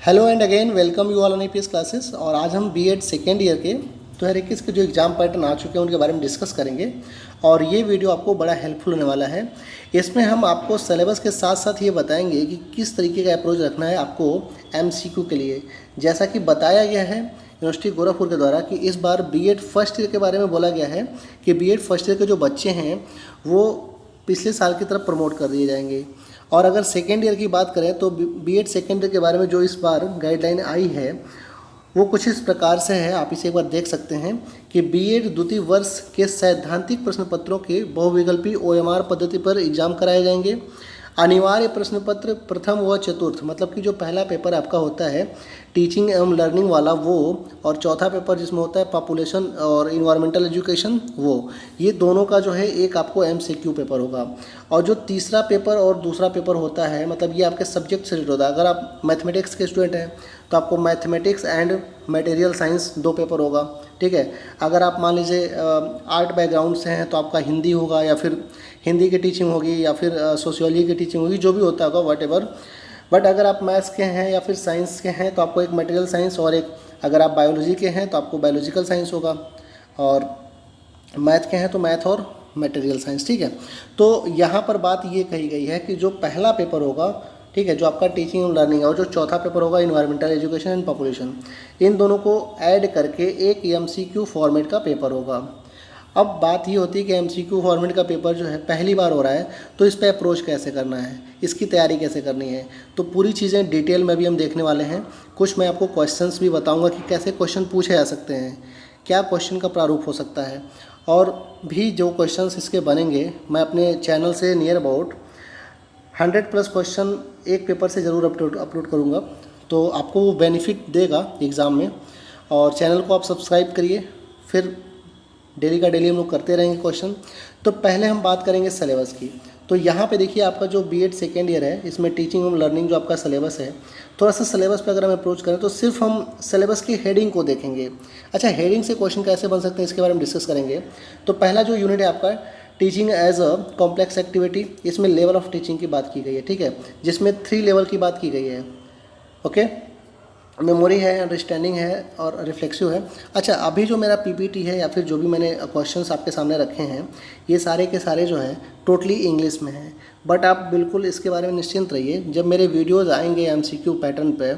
Hello and again welcome you all on EPS classes. और आज हम बीएड सेकेंड ईयर के 2021 के जो एग्ज़ाम पैटर्न आ चुके हैं उनके बारे में डिस्कस करेंगे। और ये वीडियो आपको बड़ा हेल्पफुल होने वाला है। इसमें हम आपको सिलेबस के साथ साथ ये बताएंगे कि किस तरीके का अप्रोच रखना है आपको एमसीक्यू के लिए। जैसा कि बताया गया है यूनिवर्सिटी गोरखपुर के द्वारा कि इस बार बीएड फर्स्ट ईयर के बारे में बोला गया है कि बीएड फर्स्ट ईयर के जो बच्चे हैं वो पिछले साल की तरफ प्रमोट कर दिए जाएंगे। और अगर सेकेंड ईयर की बात करें तो बीएड सेकेंड ईयर के बारे में जो इस बार गाइडलाइन आई है वो कुछ इस प्रकार से है, आप इसे एक बार देख सकते हैं कि बीएड द्वितीय वर्ष के सैद्धांतिक प्रश्न पत्रों के बहुविकल्पी ओएमआर पद्धति पर एग्जाम कराए जाएंगे। अनिवार्य प्रश्न पत्र प्रथम व चतुर्थ, मतलब कि जो पहला पेपर आपका होता है टीचिंग एवं लर्निंग वाला वो, और चौथा पेपर जिसमें होता है पॉपुलेशन और इन्वायरमेंटल एजुकेशन वो, ये दोनों का जो है एक आपको एमसीक्यू पेपर होगा। और जो तीसरा पेपर और दूसरा पेपर होता है मतलब ये आपके सब्जेक्ट से रिलेटेड होता है। अगर आप मैथमेटिक्स के स्टूडेंट हैं तो आपको mathematics and material science 2 paper होगा, ठीक है। अगर आप मान लीजिए आर्ट बैकग्राउंड से हैं तो आपका हिंदी होगा, या फिर हिंदी की टीचिंग होगी, या फिर सोशियोलॉजी की टीचिंग होगी, जो भी होता होगा वट एवर। बट अगर आप मैथ्स के हैं या फिर साइंस के हैं तो आपको एक मटेरियल साइंस, और एक अगर आप बायोलॉजी के हैं तो आपको बायोलॉजिकल साइंस होगा, और मैथ के हैं तो मैथ और मटेरियल साइंस, ठीक है। तो यहाँ पर बात ये कही गई है कि जो पहला पेपर होगा, ठीक है, जो आपका टीचिंग एंड लर्निंग है, और जो चौथा पेपर होगा इन्वायरमेंटल एजुकेशन एंड पॉपुलेशन, इन दोनों को ऐड करके एक एमसीक्यू फॉर्मेट का पेपर होगा। अब बात ये होती है कि एमसीक्यू फॉर्मेट का पेपर जो है पहली बार हो रहा है तो इस पर अप्रोच कैसे करना है, इसकी तैयारी कैसे करनी है, तो पूरी चीज़ें डिटेल में भी हम देखने वाले हैं। कुछ मैं आपको क्वेश्चंस भी बताऊंगा कि कैसे क्वेश्चन पूछे जा सकते हैं, क्या क्वेश्चन का प्रारूप हो सकता है, और भी जो क्वेश्चंस इसके बनेंगे मैं अपने चैनल से नियर अबाउट 100+ क्वेश्चन एक पेपर से ज़रूर अपलोड करूँगा, तो आपको वो बेनिफिट देगा एग्ज़ाम में। और चैनल को आप सब्सक्राइब करिए, फिर डेली का डेली हम लोग करते रहेंगे क्वेश्चन। तो पहले हम बात करेंगे सिलेबस की। तो यहाँ पे देखिए आपका जो बीएड सेकेंड ईयर है इसमें टीचिंग एवं लर्निंग जो आपका सिलेबस है, थोड़ा सा सिलेबस पे अगर हम अप्रोच करें तो सिर्फ हम सिलेबस की हेडिंग को देखेंगे। अच्छा, हेडिंग से क्वेश्चन कैसे बन सकते हैं इसके बारे में डिस्कस करेंगे। तो पहला जो यूनिट है आपका teaching as a complex activity, इसमें लेवल ऑफ टीचिंग की बात की गई है, ठीक है, जिसमें 3 लेवल की बात की गई है। ओके, मेमोरी है, अंडरस्टैंडिंग है और रिफ्लेक्सिव है। अच्छा, अभी जो मेरा पीपीटी है या फिर जो भी मैंने क्वेश्चंस आपके सामने रखे हैं ये सारे के सारे जो हैं टोटली इंग्लिश में हैं। बट आप बिल्कुल इसके बारे में निश्चिंत रहिए, जब मेरे वीडियोज़ आएंगे एमसीक्यू पैटर्न पे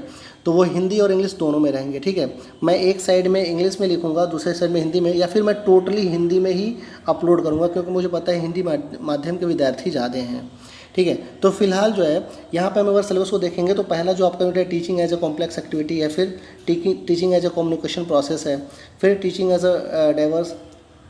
तो वो हिंदी और इंग्लिश दोनों में रहेंगे, ठीक है। मैं एक साइड में इंग्लिश में लिखूंगा, दूसरे साइड में हिंदी में, या फिर मैं टोटली हिंदी में ही अपलोड करूँगा, क्योंकि मुझे पता है हिंदी माध्यम के विद्यार्थी ज़्यादा हैं, ठीक है। तो फिलहाल जो है यहाँ पे हम अगर सिलेबस को देखेंगे तो पहला जो आपका यूनिट है teaching as a complex activity है, फिर teaching as a communication process है, फिर teaching as a diverse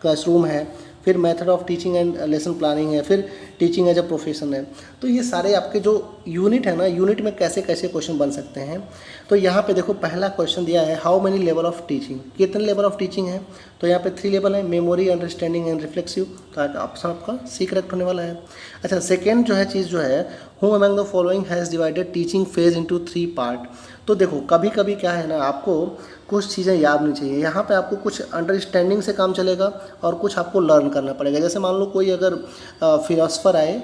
classroom है, फिर method of teaching and lesson planning है, फिर टीचिंग एज अ प्रोफेशन है। तो ये सारे आपके जो यूनिट है ना, यूनिट में कैसे कैसे क्वेश्चन बन सकते हैं। तो यहाँ पे देखो पहला क्वेश्चन दिया है how many level of teaching, कितने लेवल ऑफ टीचिंग है। तो यहाँ पे 3 लेवल है, मेमोरी, अंडरस्टैंडिंग एंड रिफ्लेक्सिव। तो ऑप्शन आपका सी करेक्ट होने वाला है। अच्छा, सेकेंड जो है चीज़ जो है who among the following has divided teaching phase into 3 part. तो देखो कभी कभी क्या है ना, आपको कुछ चीज़ें याद नहीं चाहिए, यहाँ पे आपको कुछ अंडरस्टैंडिंग से काम चलेगा और कुछ आपको लर्न करना पड़ेगा। जैसे मान लो कोई अगर फिलोसफर आए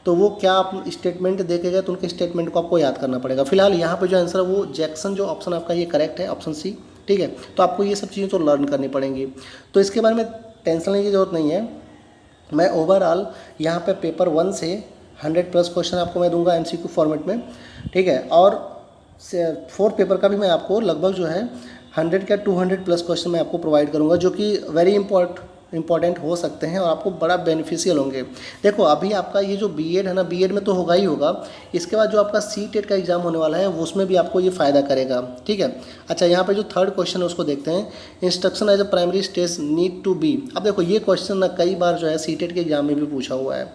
तो वो क्या आप स्टेटमेंट दे के गए तो उनके स्टेटमेंट को आपको याद करना पड़ेगा। फिलहाल यहाँ पे जो आंसर है वो जैक्सन, जो ऑप्शन आपका ये करेक्ट है, ऑप्शन सी, ठीक है। तो आपको ये सब चीज़ें तो लर्न करनी पड़ेंगी, तो इसके बारे में टेंशन लेने की जरूरत नहीं है। मैं ओवरऑल यहाँ पे पेपर 1 से 100+ क्वेश्चन आपको मैं दूंगा एमसीक्यू फॉर्मेट में, ठीक है। और 4th पेपर का भी मैं आपको लगभग जो है 100 का 200+ क्वेश्चन मैं आपको प्रोवाइड करूंगा, जो कि वेरी इंपॉर्टेंट हो सकते हैं और आपको बड़ा बेनिफिशियल होंगे। देखो अभी आपका ये जो बीएड है ना, बीएड में तो होगा ही होगा, इसके बाद जो आपका सीटेट का एग्जाम होने वाला है उसमें भी आपको ये फ़ायदा करेगा, ठीक है। अच्छा, यहाँ पे जो 3rd क्वेश्चन है उसको देखते हैं, instruction as a primary stage need to be. अब देखो ये क्वेश्चन ना कई बार जो है सीटेट के एग्जाम में भी पूछा हुआ है।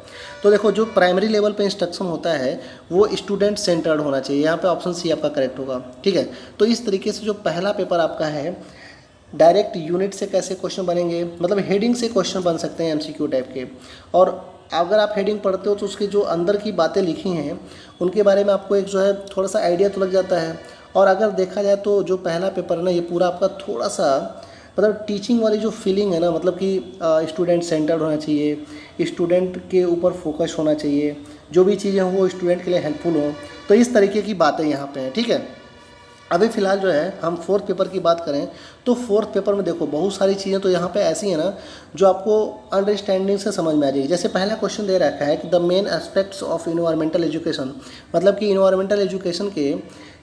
तो देखो जो प्राइमरी लेवल पे इंस्ट्रक्शन होता है वो स्टूडेंट सेंटर्ड होना चाहिए, यहाँ पे ऑप्शन सी आपका करेक्ट होगा, ठीक है। तो इस तरीके से जो पहला पेपर आपका है डायरेक्ट यूनिट से कैसे क्वेश्चन बनेंगे, मतलब हेडिंग से क्वेश्चन बन सकते हैं एमसीक्यू टाइप के। और अगर आप हेडिंग पढ़ते हो तो उसके जो अंदर की बातें लिखी हैं उनके बारे में आपको एक जो है थोड़ा सा आइडिया तो लग जाता है। और अगर देखा जाए तो जो पहला पेपर है ना, ये पूरा आपका थोड़ा सा मतलब टीचिंग वाली जो फीलिंग है ना, मतलब कि स्टूडेंट सेंटर्ड होना चाहिए, स्टूडेंट के ऊपर फोकस होना चाहिए, जो भी चीज़ें हों वो स्टूडेंट के लिए हेल्पफुल हों, तो इस तरीके की बातें यहाँ पे हैं, ठीक है। अभी फ़िलहाल जो है हम फोर्थ पेपर की बात करें तो फोर्थ पेपर में देखो बहुत सारी चीज़ें तो यहाँ पे ऐसी हैं ना जो आपको अंडरस्टैंडिंग से समझ में आ जाएगी। जैसे पहला क्वेश्चन दे रखा है कि the main aspects of environmental education, मतलब कि इन्वायरमेंटल एजुकेशन के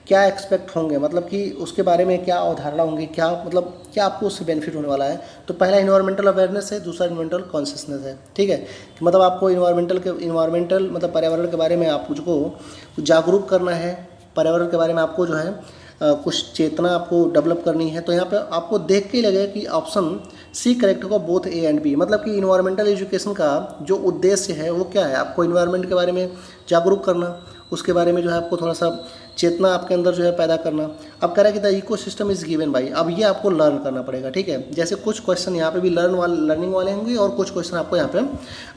क्या एक्सपेक्ट होंगे, मतलब कि उसके बारे में क्या अवधारणा होंगी, क्या मतलब क्या आपको उससे बेनिफिट होने वाला है। तो पहला इन्वायरमेंटल अवेयरनेस है, दूसरा इन्वायरमेंटल कॉन्शियसनेस है। ठीक है, कि मतलब आपको इन्वायरमेंटल मतलब पर्यावरण के बारे में आपको जागरूक करना है, पर्यावरण के बारे में आपको जो है कुछ चेतना आपको डेवलप करनी है। तो यहाँ पे आपको देख के ही लगेगा कि ऑप्शन सी करेक्ट होगा, बोथ ए एंड बी। मतलब कि इन्वायरमेंटल एजुकेशन का जो उद्देश्य है वो क्या है, आपको इन्वायरमेंट के बारे में जागरूक करना, उसके बारे में जो है आपको थोड़ा सा चेतना आपके अंदर जो है पैदा करना। अब कह रहा है कि the ecosystem is given by, अब ये आपको लर्न करना पड़ेगा। ठीक है, जैसे कुछ क्वेश्चन यहाँ पे भी लर्निंग वाले होंगे और कुछ क्वेश्चन आपको यहाँ पे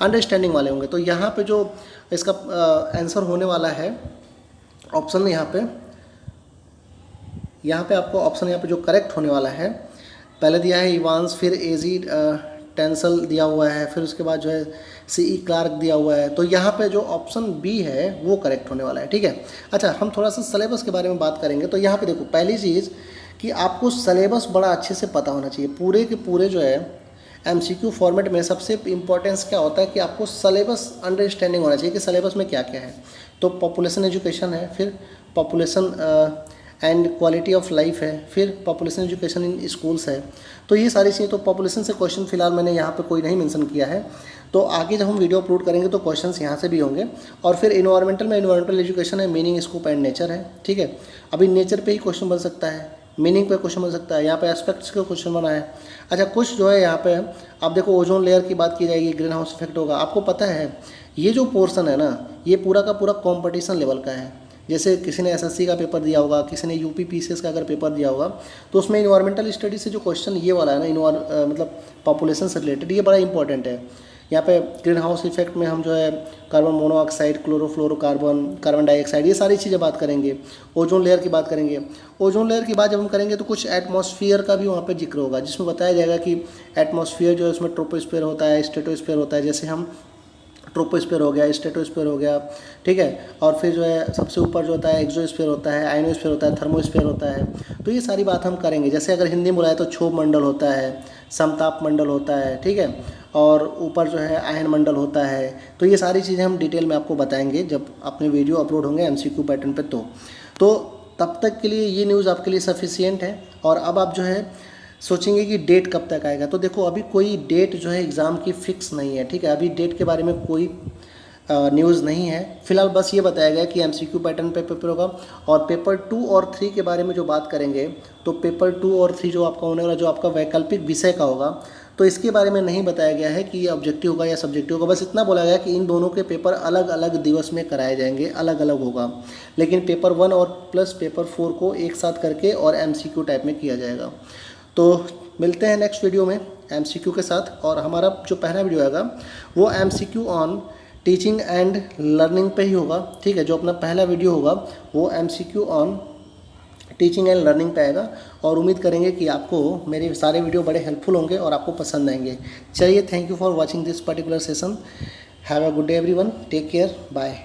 अंडरस्टैंडिंग वाले होंगे। तो यहाँ पे जो इसका आंसर होने वाला है ऑप्शन यहाँ पे आपको ऑप्शन यहाँ पे जो करेक्ट होने वाला है, पहले दिया है इवांस, फिर एजी टेंसल दिया हुआ है, फिर उसके बाद जो है सीई क्लार्क दिया हुआ है। तो यहाँ पे जो ऑप्शन बी है वो करेक्ट होने वाला है। ठीक है, अच्छा हम थोड़ा सा सिलेबस के बारे में बात करेंगे। तो यहाँ पे देखो पहली चीज़ कि आपको सिलेबस बड़ा अच्छे से पता होना चाहिए। पूरे के पूरे जो है एमसीक्यू फॉर्मेट में सबसे इम्पोर्टेंस क्या होता है कि आपको सिलेबस अंडरस्टैंडिंग होना चाहिए कि सिलेबस में क्या क्या है। तो पॉपुलेशन एजुकेशन है, फिर population and quality of life है, फिर पॉपुलेशन एजुकेशन इन स्कूल्स है। तो ये सारी चीज़ें, तो पॉपुलेशन से क्वेश्चन फिलहाल मैंने यहाँ पे कोई नहीं मेंशन किया है। तो आगे जब हम वीडियो अपलोड करेंगे तो क्वेश्चंस यहाँ से भी होंगे। और फिर इन्वायरमेंटल एजुकेशन है, मीनिंग, स्कोप एंड नेचर है। ठीक है, अभी नेचर पे ही क्वेश्चन बन सकता है, मीनिंग पे क्वेश्चन बन सकता है, यहाँ पे एस्पेक्ट्स का क्वेश्चन बना है। अच्छा कुछ जो है यहाँ पे आप देखो ओजोन लेयर की बात की जाएगी, ग्रीन हाउस इफेक्ट होगा। आपको पता है ये जो पोर्सन है ना ये पूरा का पूरा कॉम्पिटिशन लेवल का है। जैसे किसी ने एसएससी का पेपर दिया होगा, किसी ने यूपी पीसीएस का अगर पेपर दिया होगा, तो उसमें इन्वायरमेंटल स्टडी से जो क्वेश्चन ये वाला है ना मतलब पॉपुलेशन से रिलेटेड, ये बड़ा इंपॉर्टेंट है। यहाँ पे ग्रीन हाउस इफेक्ट में हम जो है carbon monoxide, chlorofluorocarbon, carbon dioxide, ये सारी चीज़ें बात करेंगे। ओजोन लेयर की बात करेंगे। ओजोन लेयर की बात जब हम करेंगे तो कुछ एटमॉस्फेयर का भी वहाँ पे जिक्र होगा, जिसमें बताया जाएगा कि एटमॉस्फेयर जो है उसमें ट्रोपोस्फेयर होता है, स्ट्रेटोस्फेयर होता है। जैसे हम ट्रोपोस्फेयर हो गया, स्ट्रेटोस्फेयर हो गया, ठीक है। और फिर जो है सबसे ऊपर जो होता है एक्सोस्फेयर होता है, आयनोस्फेयर होता है, थर्मोस्फेयर होता है। तो ये सारी बात हम करेंगे। जैसे अगर हिंदी में बोला है तो क्षोभ मंडल होता है, समताप मंडल होता है, ठीक है, और ऊपर जो है आयन मंडल होता है। तो ये सारी चीज़ें हम डिटेल में आपको बताएंगे जब अपने वीडियो अपलोड होंगे एमसीक्यू पैटर्न पे। तो तब तक के लिए ये न्यूज़ आपके लिए सफिशिएंट है। और अब आप जो है सोचेंगे कि डेट कब तक आएगा, तो देखो अभी कोई डेट जो है एग्ज़ाम की फ़िक्स नहीं है। ठीक है, अभी डेट के बारे में कोई न्यूज़ नहीं है। फिलहाल बस ये बताया गया कि एमसीक्यू पैटर्न पे पेपर होगा। और पेपर 2 और 3 के बारे में जो बात करेंगे, तो पेपर 2 और 3 जो आपका होने वाला, जो आपका वैकल्पिक विषय का होगा, तो इसके बारे में नहीं बताया गया है कि ये ऑब्जेक्टिव होगा या सब्जेक्टिव होगा। बस इतना बोला गया कि इन दोनों के पेपर अलग अलग दिवस में कराए जाएंगे, अलग अलग होगा। लेकिन पेपर 1 और प्लस पेपर 4 को एक साथ करके और एमसीक्यू टाइप में किया जाएगा। तो मिलते हैं नेक्स्ट वीडियो में एमसीक्यू के साथ। और हमारा जो पहला वीडियो आएगा वो MCQ on teaching and learning पे ही होगा। ठीक है, जो अपना पहला वीडियो होगा वो MCQ on teaching and learning पे आएगा। और उम्मीद करेंगे कि आपको मेरे सारे वीडियो बड़े हेल्पफुल होंगे और आपको पसंद आएंगे। चलिए, thank you for watching this particular session. Have a good day everyone, take care, bye.